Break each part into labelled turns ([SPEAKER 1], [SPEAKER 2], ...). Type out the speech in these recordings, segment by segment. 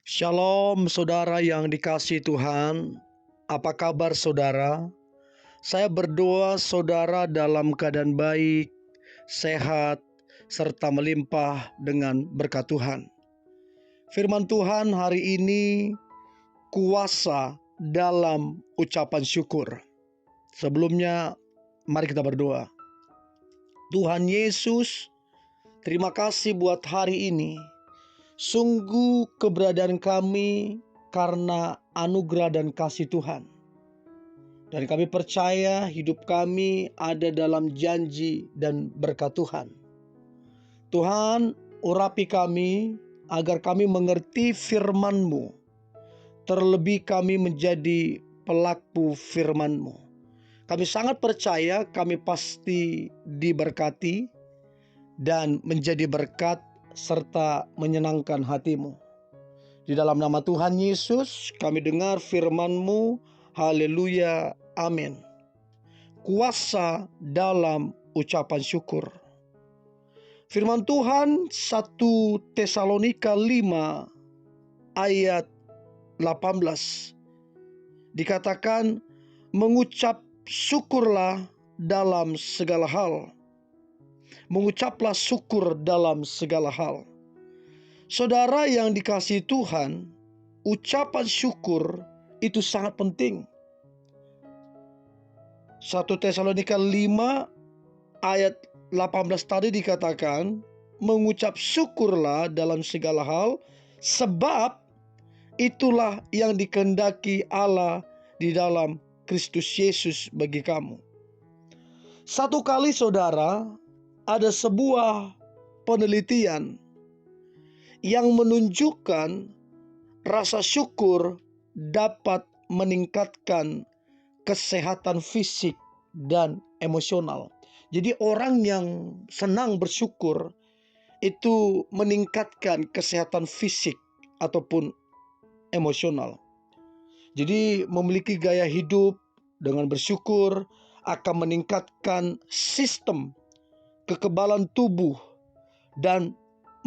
[SPEAKER 1] Shalom saudara yang dikasihi Tuhan. Apa kabar saudara? Saya berdoa saudara dalam keadaan baik, sehat, serta melimpah dengan berkat Tuhan. Firman Tuhan hari ini kuasa dalam ucapan syukur. Sebelumnya mari kita berdoa. Tuhan Yesus, terima kasih buat hari ini. Sungguh keberadaan kami karena anugerah dan kasih Tuhan. Dan kami percaya hidup kami ada dalam janji dan berkat Tuhan. Tuhan, urapi kami agar kami mengerti firman-Mu. Terlebih kami menjadi pelaku firman-Mu. Kami sangat percaya kami pasti diberkati dan menjadi berkat serta menyenangkan hati-Mu. Di dalam nama Tuhan Yesus kami dengar firman-Mu. Haleluya, amin. Kuasa dalam ucapan syukur. Firman Tuhan 1 Tesalonika 5 ayat 18 dikatakan, mengucap syukurlah dalam segala hal. Mengucaplah syukur dalam segala hal. Saudara yang dikasihi Tuhan, ucapan syukur itu sangat penting. 1 Tesalonika 5 ayat 18 tadi dikatakan, mengucap syukurlah dalam segala hal, sebab itulah yang dikehendaki Allah di dalam Kristus Yesus bagi kamu. Satu kali saudara, ada sebuah penelitian yang menunjukkan rasa syukur dapat meningkatkan kesehatan fisik dan emosional. Jadi orang yang senang bersyukur itu meningkatkan kesehatan fisik ataupun emosional. Jadi memiliki gaya hidup dengan bersyukur akan meningkatkan sistem kekebalan tubuh dan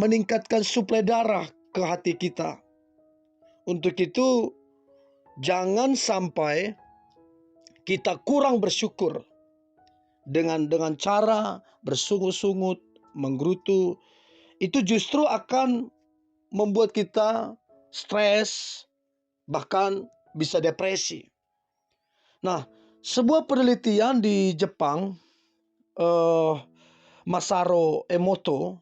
[SPEAKER 1] meningkatkan suplai darah ke hati kita. Untuk itu, jangan sampai kita kurang bersyukur dengan cara bersungut-sungut, menggerutu. Itu justru akan membuat kita stres, bahkan bisa depresi. Nah, sebuah penelitian di Jepang, Masaru Emoto,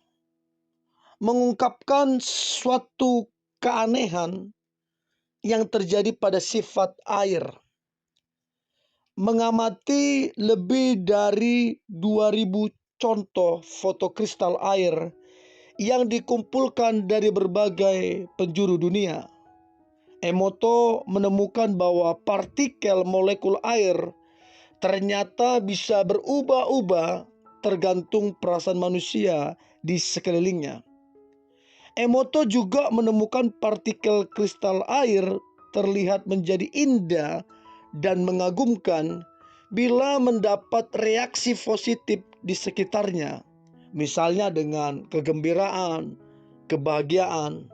[SPEAKER 1] mengungkapkan suatu keanehan yang terjadi pada sifat air. Mengamati lebih dari 2000 contoh foto kristal air yang dikumpulkan dari berbagai penjuru dunia, Emoto menemukan bahwa partikel molekul air ternyata bisa berubah-ubah tergantung perasaan manusia di sekelilingnya. Emoto juga menemukan partikel kristal air terlihat menjadi indah dan mengagumkan bila mendapat reaksi positif di sekitarnya, misalnya dengan kegembiraan, kebahagiaan.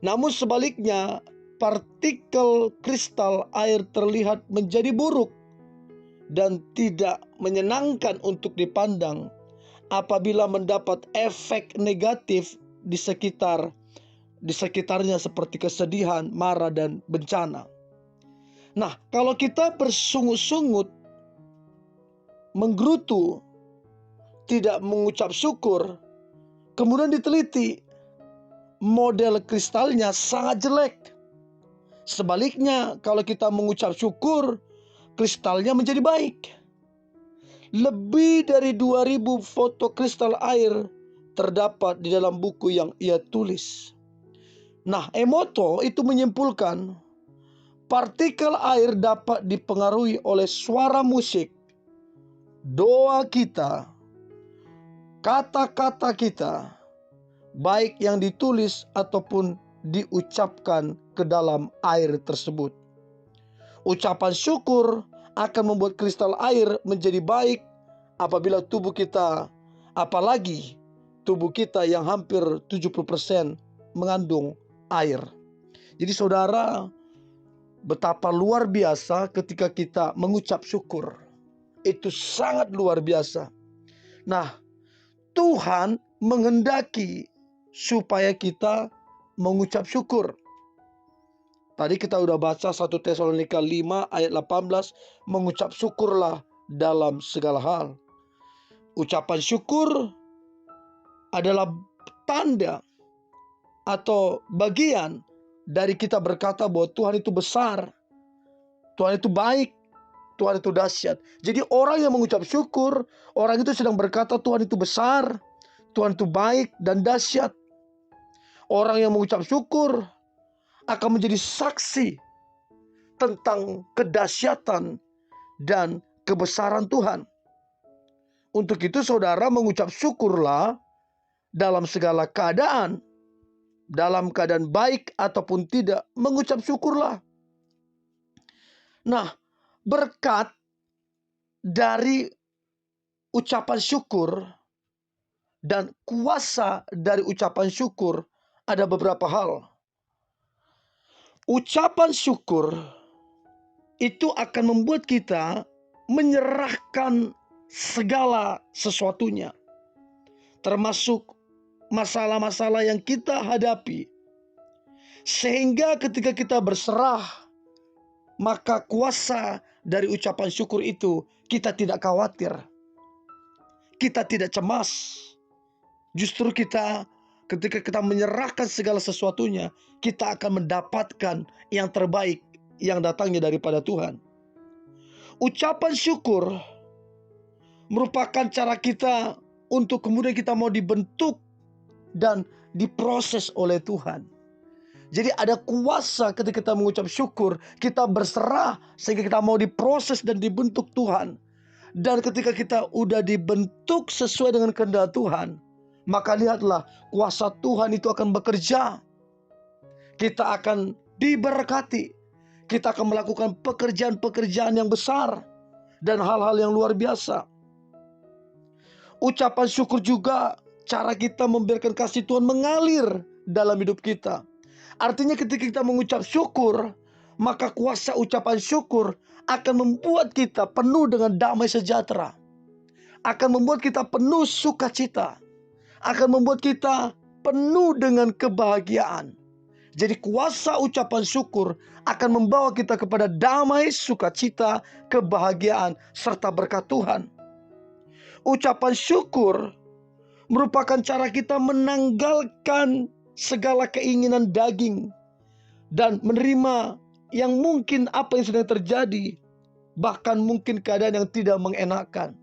[SPEAKER 1] Namun sebaliknya, partikel kristal air terlihat menjadi buruk dan tidak menyenangkan untuk dipandang apabila mendapat efek negatif di sekitarnya seperti kesedihan, marah, dan bencana. Nah, kalau kita bersungut-sungut, menggerutu, tidak mengucap syukur, kemudian diteliti, model kristalnya sangat jelek. Sebaliknya, kalau kita mengucap syukur, kristalnya menjadi baik. Lebih dari 2000 foto kristal air terdapat di dalam buku yang ia tulis. Nah, Emoto itu menyimpulkan partikel air dapat dipengaruhi oleh suara musik, doa kita, kata-kata kita, baik yang ditulis ataupun diucapkan ke dalam air tersebut. Ucapan syukur akan membuat kristal air menjadi baik apabila tubuh kita, apalagi tubuh kita yang hampir 70% mengandung air. Jadi saudara, betapa luar biasa ketika kita mengucap syukur. Itu sangat luar biasa. Nah, Tuhan menghendaki supaya kita mengucap syukur. Tadi kita udah baca 1 Tesalonika 5 ayat 18, mengucap syukurlah dalam segala hal. Ucapan syukur adalah tanda atau bagian dari kita berkata bahwa Tuhan itu besar, Tuhan itu baik, Tuhan itu dahsyat. Jadi orang yang mengucap syukur, orang itu sedang berkata Tuhan itu besar, Tuhan itu baik dan dahsyat. Orang yang mengucap syukur akan menjadi saksi tentang kedahsyatan dan kebesaran Tuhan. Untuk itu saudara, mengucap syukurlah dalam segala keadaan. Dalam keadaan baik ataupun tidak, mengucap syukurlah. Nah, berkat dari ucapan syukur dan kuasa dari ucapan syukur ada beberapa hal. Ucapan syukur itu akan membuat kita menyerahkan segala sesuatunya, termasuk masalah-masalah yang kita hadapi, sehingga ketika kita berserah, maka kuasa dari ucapan syukur itu kita tidak khawatir, kita tidak cemas. Justru kita ketika kita menyerahkan segala sesuatunya, kita akan mendapatkan yang terbaik yang datangnya daripada Tuhan. Ucapan syukur merupakan cara kita untuk kemudian kita mau dibentuk dan diproses oleh Tuhan. Jadi ada kuasa ketika kita mengucap syukur, kita berserah sehingga kita mau diproses dan dibentuk Tuhan. Dan ketika kita udah dibentuk sesuai dengan kehendak Tuhan, maka lihatlah kuasa Tuhan itu akan bekerja. Kita akan diberkati. Kita akan melakukan pekerjaan-pekerjaan yang besar dan hal-hal yang luar biasa. Ucapan syukur juga cara kita membiarkan kasih Tuhan mengalir dalam hidup kita. Artinya ketika kita mengucap syukur, maka kuasa ucapan syukur akan membuat kita penuh dengan damai sejahtera. Akan membuat kita penuh sukacita. Akan membuat kita penuh dengan kebahagiaan. Jadi kuasa ucapan syukur akan membawa kita kepada damai, sukacita, kebahagiaan, serta berkat Tuhan. Ucapan syukur merupakan cara kita menanggalkan segala keinginan daging dan menerima yang mungkin apa yang sedang terjadi, bahkan mungkin keadaan yang tidak mengenakan.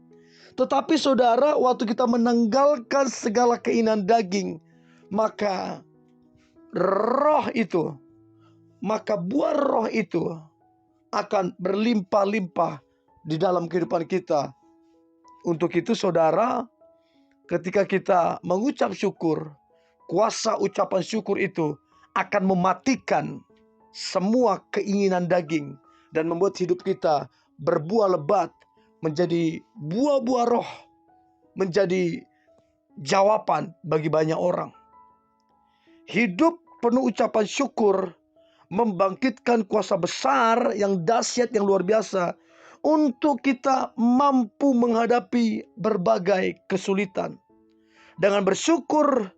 [SPEAKER 1] Tetapi saudara, waktu kita menanggalkan segala keinginan daging, maka roh itu, maka buah roh itu akan berlimpah-limpah di dalam kehidupan kita. Untuk itu saudara, ketika kita mengucap syukur, kuasa ucapan syukur itu akan mematikan semua keinginan daging dan membuat hidup kita berbuah lebat, menjadi buah-buah roh, menjadi jawaban bagi banyak orang. Hidup penuh ucapan syukur membangkitkan kuasa besar yang dahsyat, yang luar biasa untuk kita mampu menghadapi berbagai kesulitan. Dengan bersyukur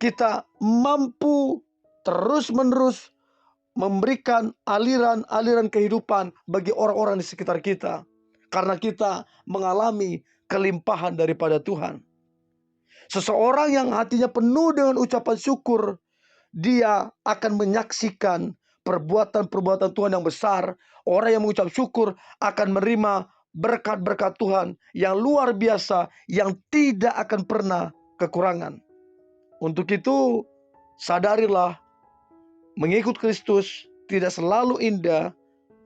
[SPEAKER 1] kita mampu terus-menerus memberikan aliran-aliran kehidupan bagi orang-orang di sekitar kita, karena kita mengalami kelimpahan daripada Tuhan. Seseorang yang hatinya penuh dengan ucapan syukur, dia akan menyaksikan perbuatan-perbuatan Tuhan yang besar. Orang yang mengucap syukur akan menerima berkat-berkat Tuhan yang luar biasa, yang tidak akan pernah kekurangan. Untuk itu, sadarilah, mengikut Kristus tidak selalu indah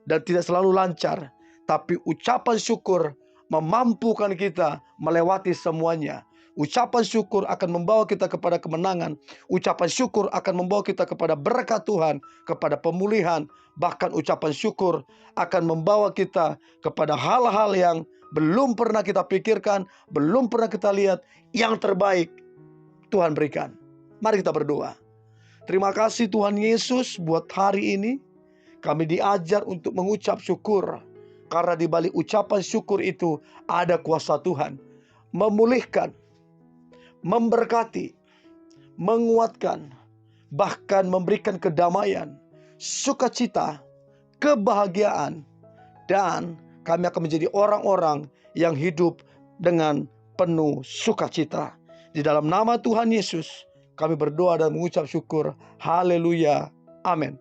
[SPEAKER 1] dan tidak selalu lancar, tapi ucapan syukur memampukan kita melewati semuanya. Ucapan syukur akan membawa kita kepada kemenangan. Ucapan syukur akan membawa kita kepada berkat Tuhan, kepada pemulihan. Bahkan ucapan syukur akan membawa kita kepada hal-hal yang belum pernah kita pikirkan, belum pernah kita lihat. Yang terbaik Tuhan berikan. Mari kita berdoa. Terima kasih Tuhan Yesus buat hari ini. Kami diajar untuk mengucap syukur. Karena di balik ucapan syukur itu ada kuasa Tuhan. Memulihkan, memberkati, menguatkan, bahkan memberikan kedamaian, sukacita, kebahagiaan. Dan kami akan menjadi orang-orang yang hidup dengan penuh sukacita. Di dalam nama Tuhan Yesus kami berdoa dan mengucap syukur. Haleluya. Amin.